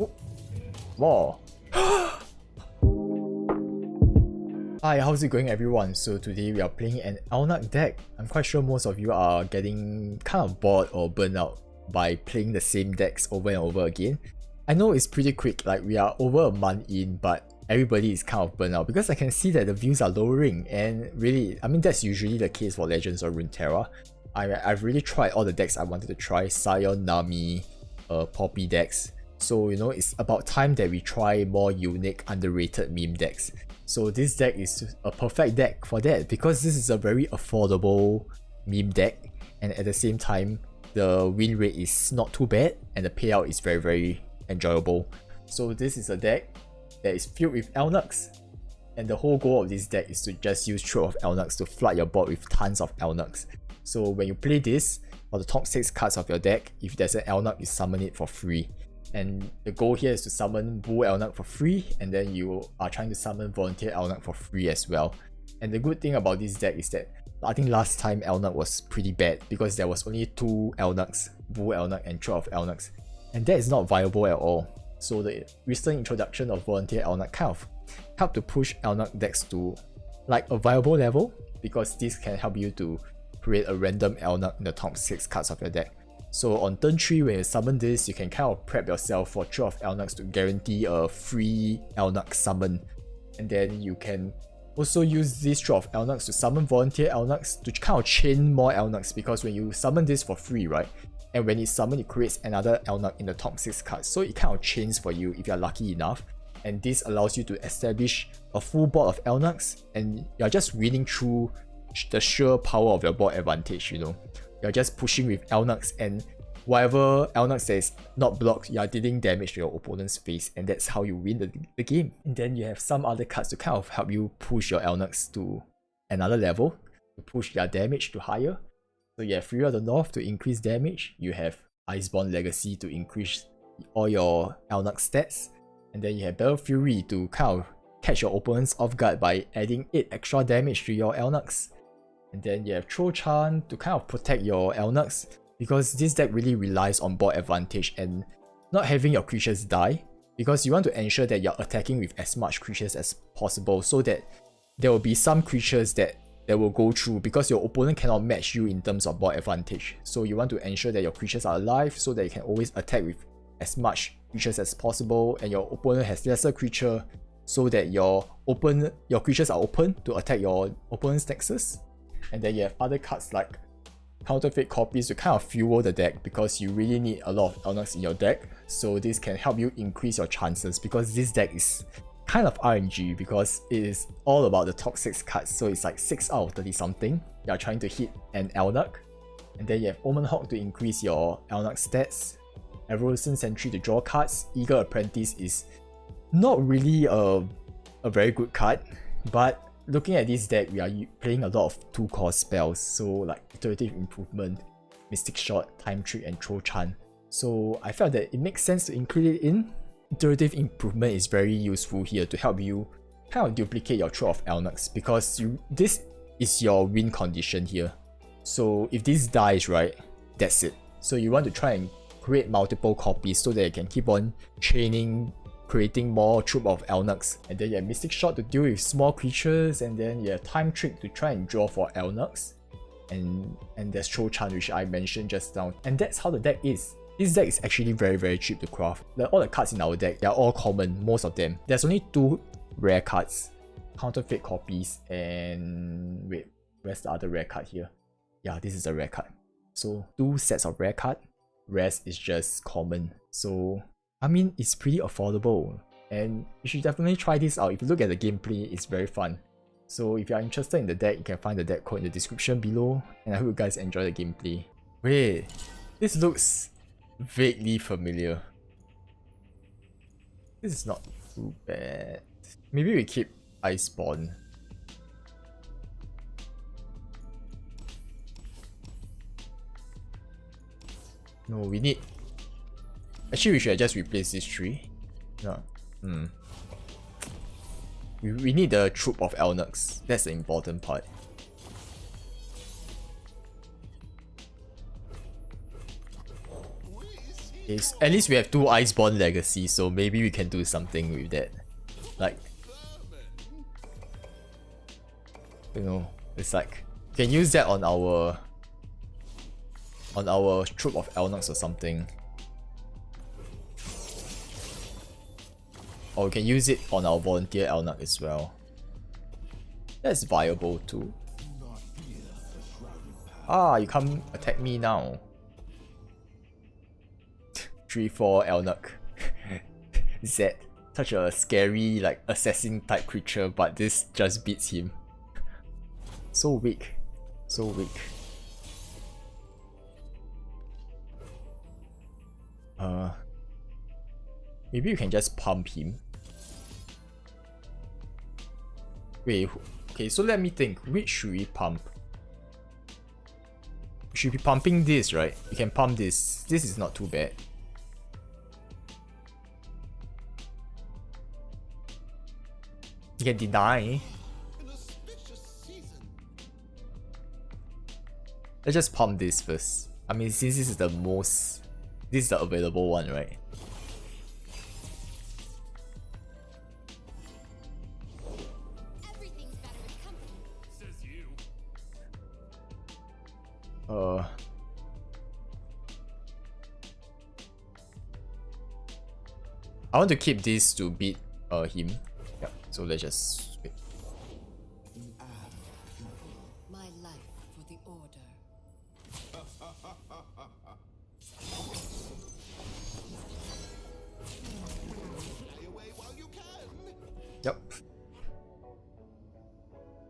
Oh, more. Hi, how's it going everyone? So today we are playing an Elnuk deck. I'm quite sure most of you are getting kind of bored or burnt out by playing the same decks over and over again. I know it's pretty quick, like we are over a month in, but everybody is kind of burnt out because I can see that the views are lowering, and really, I mean that's usually the case for Legends or Runeterra. I've really tried all the decks I wanted to try, Sion, Nami, Poppy decks. So you know, it's about time that we try more unique, underrated meme decks. So this deck is a perfect deck for that because this is a very affordable meme deck, and at the same time the win rate is not too bad and the payout is very enjoyable. So this is a deck that is filled with Elnuks, and the whole goal of this deck is to just use Trove of Elnuks to flood your board with tons of Elnuks. So when you play this, for the top 6 cards of your deck, if there's an Elnuk, you summon it for free. And the goal here is to summon Bull Elnuk for free, and then you are trying to summon Volunteer Elnuk for free as well. And the good thing about this deck is that I think last time Elnuk was pretty bad because there was only 2 Elnuks, Bull Elnuk and Trove of Elnuks, and that is not viable at all. So the recent introduction of Volunteer Elnuk kind of helped to push Elnuk decks to like a viable level, because this can help you to create a random Elnuk in the top 6 cards of your deck. So on turn 3, when you summon this, you can kind of prep yourself for Trove of Elnuks to guarantee a free Elnuk summon. And then you can also use this Trove of Elnuks to summon Volunteer Elnuks to kind of chain more Elnuks, because when you summon this for free, right? And when it's summoned, it creates another Elnuk in the top 6 cards. So it kind of chains for you if you're lucky enough. And this allows you to establish a full board of Elnuks, and you're just winning through the sheer power of your board advantage, you know. You're just pushing with Elnuks, and whatever Elnuks that is not blocked, you're dealing damage to your opponent's face, and that's how you win the game. And then you have some other cards to kind of help you push your Elnuks to another level, to push their damage to higher. So you have Fury of the North to increase damage, you have Iceborne Legacy to increase all your Elnuk stats, and then you have Battle Fury to kind of catch your opponents off guard by adding 8 extra damage to your Elnuks. And then you have Throw Chan to kind of protect your Elnuks, because this deck really relies on board advantage and not having your creatures die, because you want to ensure that you're attacking with as much creatures as possible, so that there will be some creatures that will go through, because your opponent cannot match you in terms of board advantage. So you want to ensure that your creatures are alive so that you can always attack with as much creatures as possible, and your opponent has lesser creature so that your creatures are open to attack your opponent's nexus. And then you have other cards like Counterfeit Copies to kind of fuel the deck, because you really need a lot of Elnuks in your deck. So this can help you increase your chances, because this deck is kind of RNG, because it is all about the top 6 cards. So it's like 6 out of 30 something. You're trying to hit an Elnuk. And then you have Omen Hawk to increase your Elnuk stats. Evolution Sentry to draw cards. Eager Apprentice is not really a very good card, but looking at this deck, we are playing a lot of 2-cost spells, so like Iterative Improvement, Mystic Shot, Time Trick, and Throw Chan. So I felt that it makes sense to include it in. Iterative Improvement is very useful here to help you kind of duplicate your Trove of Elnuks, because this is your win condition here. So if this dies, right, that's it. So you want to try and create multiple copies so that you can keep on chaining, creating more troop of Elnuks. And then you have Mystic Shot to deal with small creatures, and then you have Time Trick to try and draw for Elnuks. And there's Throw Chan, which I mentioned just now. And that's how the deck is. This deck is actually very cheap to craft. All the cards in our deck, they're all common, most of them. There's only 2 rare cards, Counterfeit Copies, and wait, where's the other rare card here? Yeah, this is a rare card. So 2 sets of rare card, rest is just common. So I mean, it's pretty affordable, and you should definitely try this out. If you look at the gameplay, it's very fun. So if you are interested in the deck, you can find the deck code in the description below, and I hope you guys enjoy the gameplay. Wait, this looks vaguely familiar. This is not too bad. Maybe we keep Iceborne. No, we need... Actually, we should just replace this tree. No. We need the troop of Elnuks. That's the important part. At least we have 2 Iceborne Legacy, so maybe we can do something with that. Like, you know, it's like we can use that on our troop of Elnuks or something. Or we can use it on our volunteer Elnuk as well. That's viable too. Ah, you can't attack me now. 3-4 Elnuk. Z. Such a scary, like, assassin type creature, but this just beats him. So weak. So weak. Maybe you can just pump him. Wait, okay, so let me think. Which should we pump? We should be pumping this, right? We can pump this. This is not too bad. You can deny. Let's just pump this first. I mean, since this is the most... This is the available one, right? I want to keep this to beat him. Yeah, so let's just wait. My life for the order. Yep.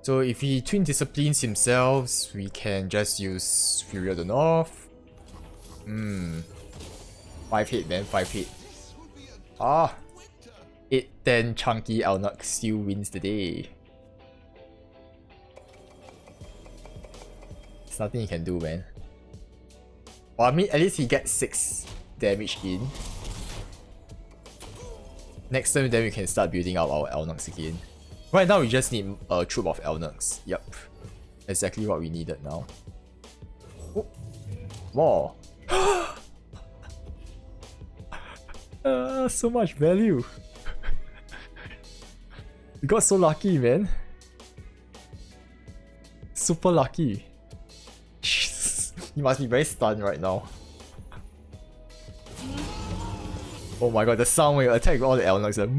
So if he twin disciplines himself, we can just use Fury of the North. 5 hit man, 5 hit. Ah! 8-10 chunky Elnuk still wins the day. There's nothing he can do, man. Well, I mean, at least he gets 6 damage in. Next time, then we can start building up our Elnuks again. Right now, we just need a troop of Elnuks. Yep. Exactly what we needed now. Oh. More. So much value. We got so lucky, man. Super lucky. You must be very stunned right now. Oh my god, the sound when you attack all the Elnuks. Like,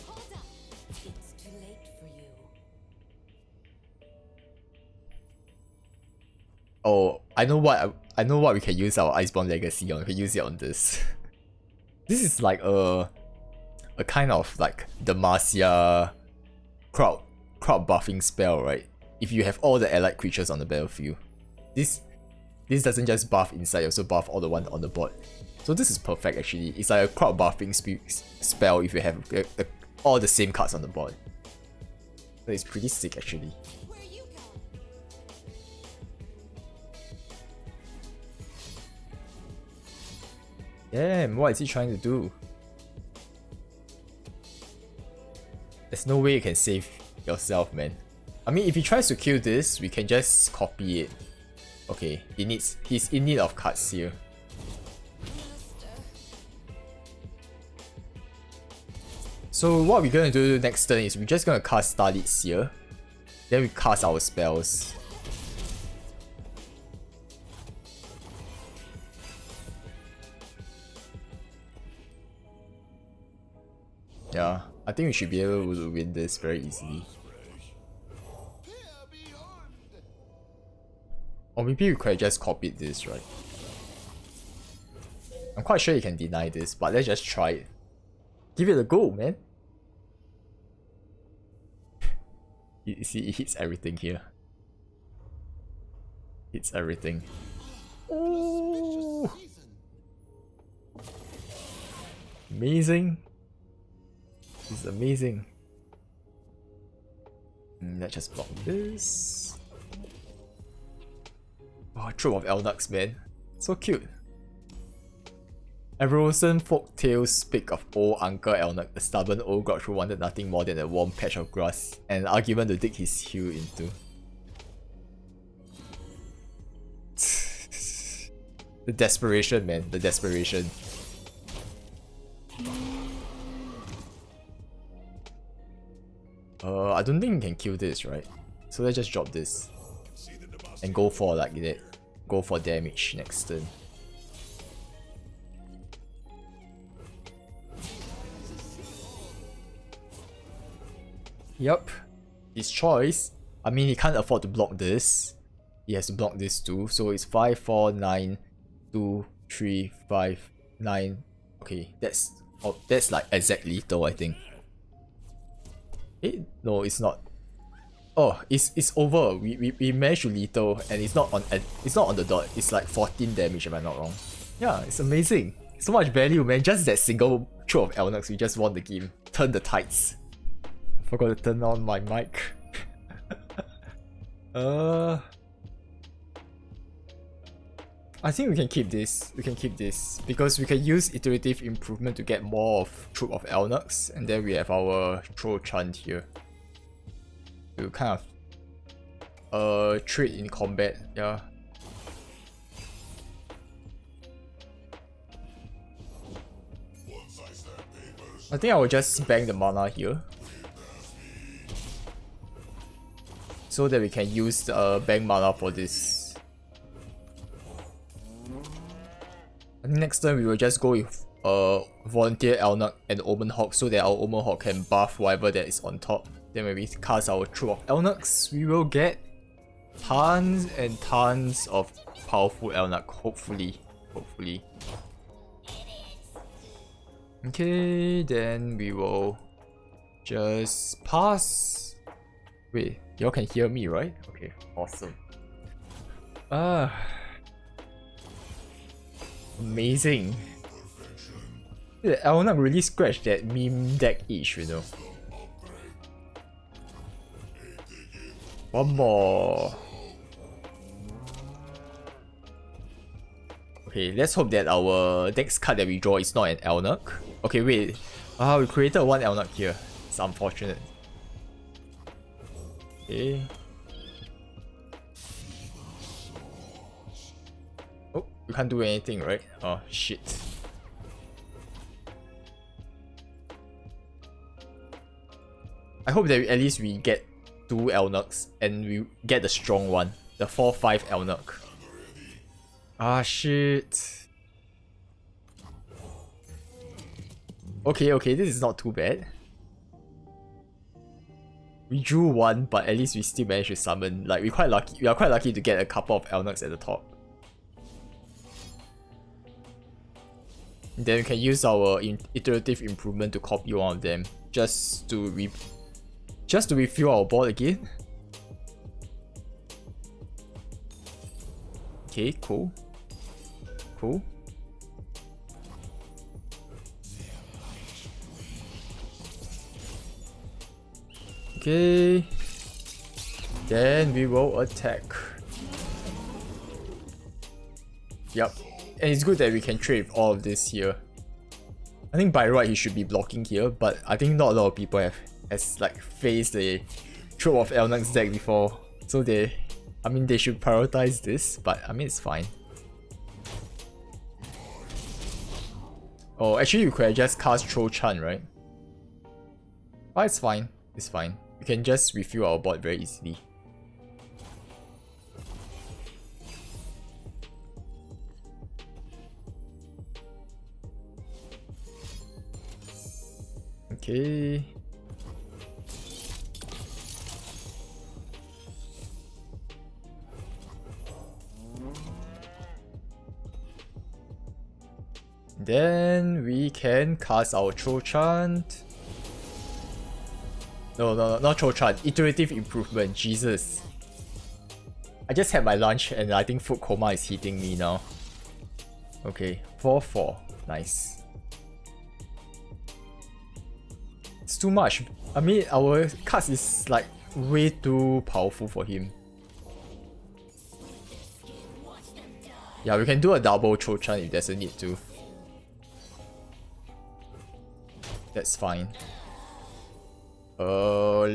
Hold up. It's too late for you. oh, I know what we can use our Iceborne Legacy on. We can use it on this. This is like a kind of like the Marcia crowd buffing spell, right? If you have all the allied creatures on the battlefield. This doesn't just buff inside, you also buff all the ones on the board. So this is perfect actually. It's like a crowd buffing spell if you have all the same cards on the board. So it's pretty sick actually. Where you go? Damn, what is he trying to do? There's no way you can save yourself, man. I mean, if he tries to kill this, we can just copy it. Okay, he's in need of cards here. So what we're gonna do next turn is we're just gonna cast Starlit Seer. Then we cast our spells. Yeah, I think we should be able to win this very easily. Or maybe we could have just copied this, right? I'm quite sure you can deny this, but let's just try it. Give it a go, man. You see, it hits everything here. Hits everything. Oh! Amazing. This is amazing. Let's just block this. Oh, troop of Elnuks, man. So cute. Evolution folk tales speak of old Uncle Elnuk, a stubborn old grouch who wanted nothing more than a warm patch of grass and an argument to dig his heel into. The desperation, man. The desperation. I don't think we can kill this, right? So let's just drop this. And go for like that. Go for damage next turn. Yup. His choice. I mean, he can't afford to block this. He has to block this too. So it's 5, 4, 9, 2, 3, 5, 9. Okay, that's like exact lethal, I think. No, it's not. Oh, it's over. We managed to lethal and it's not on the dot. It's like 14 damage if I'm not wrong. Yeah, it's amazing. So much value, man. Just that single throw of Elnuks, we just won the game. Turn the tides. Forgot to turn on my mic. I think we can keep this. We can keep this because we can use iterative improvement to get more of Troop of Elnuks, and then we have our Troll Chant here to kind of trade in combat. Yeah. I think I will just bang the mana here, so that we can use the bang mana for this. I think next turn we will just go with Volunteer Elnuk and Omen Hawk so that our Omen Hawk can buff whatever that is on top. Then when we cast our Troop of Elnuks, we will get tons and tons of powerful Elnuk, hopefully. Okay, then we will just pass. Wait, y'all can hear me, right? Okay, awesome. Amazing. The Elnuk really scratched that meme deck itch, you know. One more. Okay, let's hope that our next card that we draw is not an Elnuk. Okay, wait. We created one Elnuk here. It's unfortunate. Okay. Oh, you can't do anything, right? Oh, shit. I hope that at least we get 2 Elnuks and we get the strong one. The 4-5 Elnuk. Ah, shit. Okay, this is not too bad. We drew one, but at least we still managed to summon. Like, we are quite lucky to get a couple of Elnuks at the top. Then we can use our iterative improvement to copy one of them, just to refill our board again. Okay, cool. Okay, then we will attack. Yup, and it's good that we can trade with all of this here. I think by right he should be blocking here, but I think not a lot of people has like faced the Troop of Elnuks deck before, so they should prioritize this, but I mean it's fine. Oh, actually you could have just cast Troll Chant, right? But it's fine. We can just refill our board very easily. Okay. Then we can cast our Troll Chant. No, not Troll Chant. Iterative improvement. Jesus. I just had my lunch and I think food coma is hitting me now. Okay, 4-4. Nice. It's too much. I mean, our cast is like way too powerful for him. Yeah, we can do a double Troll Chant if there's a need to. That's fine. We are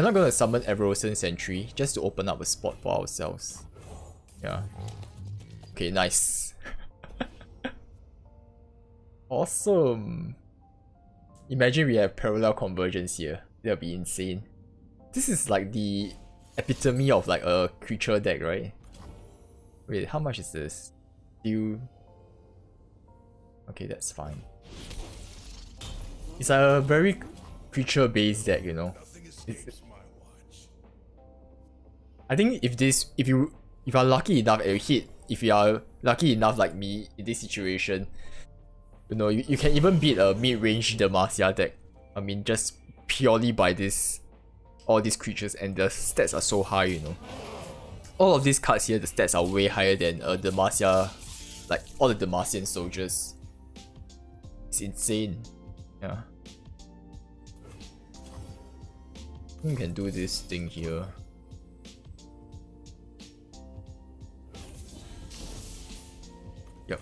not gonna summon Everosen Sentry just to open up a spot for ourselves. Yeah. Okay, nice. Awesome. Imagine we have parallel convergence here. That'll be insane. This is like the epitome of like a creature deck, right? Wait, how much is this? Okay, that's fine. It's a very creature based deck, you know. I think if you are lucky enough and you hit, if you are lucky enough like me in this situation, you know, you can even beat a mid-range Demacia deck. I mean, just purely by all these creatures, and the stats are so high, you know. All of these cards here, the stats are way higher than Demacia, like all the Demacian soldiers. It's insane. Yeah. I think we can do this thing here. Yep.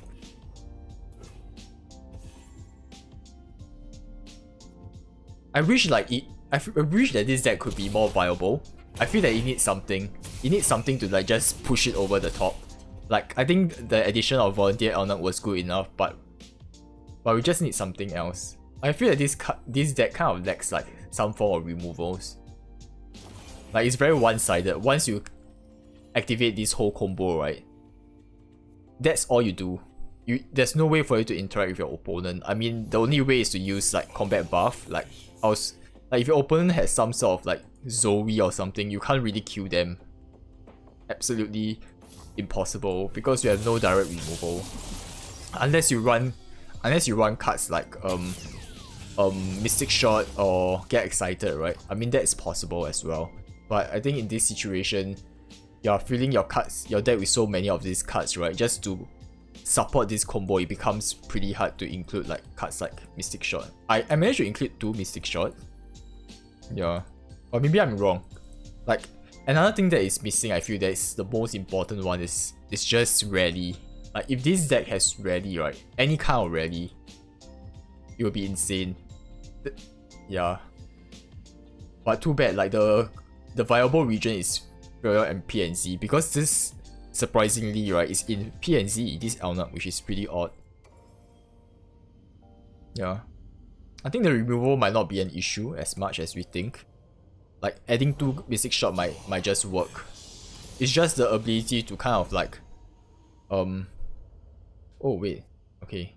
I wish like I wish that this deck could be more viable. I feel that it needs something. It needs something to like just push it over the top. Like I think the addition of Volunteer Elnuk was good enough, but we just need something else. I feel that this deck kind of lacks like some form of removals. Like it's very one-sided. Once you activate this whole combo, right? That's all you do. There's no way for you to interact with your opponent. I mean, the only way is to use like combat buff. Like if your opponent has some sort of like Zoe or something, you can't really kill them. Absolutely impossible because you have no direct removal. Unless you run cards like Mystic Shot or Get Excited, right? I mean that's possible as well. But I think in this situation, you're filling your deck with so many of these cards, right? Just to support this combo, it becomes pretty hard to include like cards like Mystic Shot. I managed to include 2 Mystic Shot. Yeah. Or maybe I'm wrong. Like another thing that is missing, I feel that is the most important one is just rally. Like if this deck has rally, right? Any kind of rally, it will be insane. Yeah. But too bad, like the viable region is Freljord and PNZ, because this surprisingly, right, is in PNZ, this Elnuk, which is pretty odd. Yeah. I think the removal might not be an issue as much as we think. Like adding 2 Mystic Shot might just work. It's just the ability to kind of like oh wait, okay.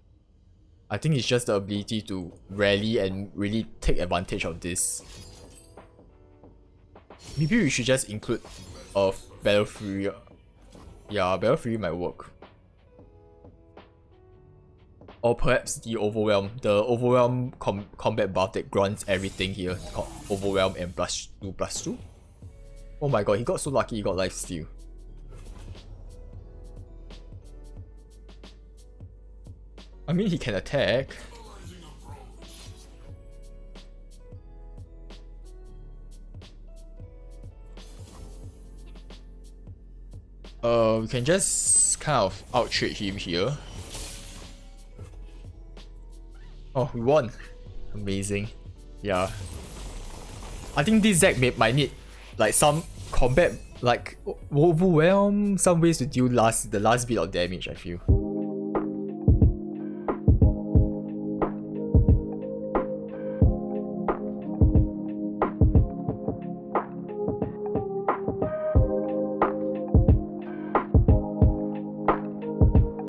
I think it's just the ability to rally and really take advantage of this. Maybe we should just include Battle Fury. Yeah, Battle Fury might work. Or perhaps the Overwhelm combat buff that grants everything here. Called Overwhelm and +2/+2. Oh my god, he got so lucky he got lifesteal. I mean, he can attack. We can just kind of out-trade him here. Oh, we won. Amazing. Yeah. I think this deck might need like some combat, like overwhelm, some ways to deal the last bit of damage, I feel.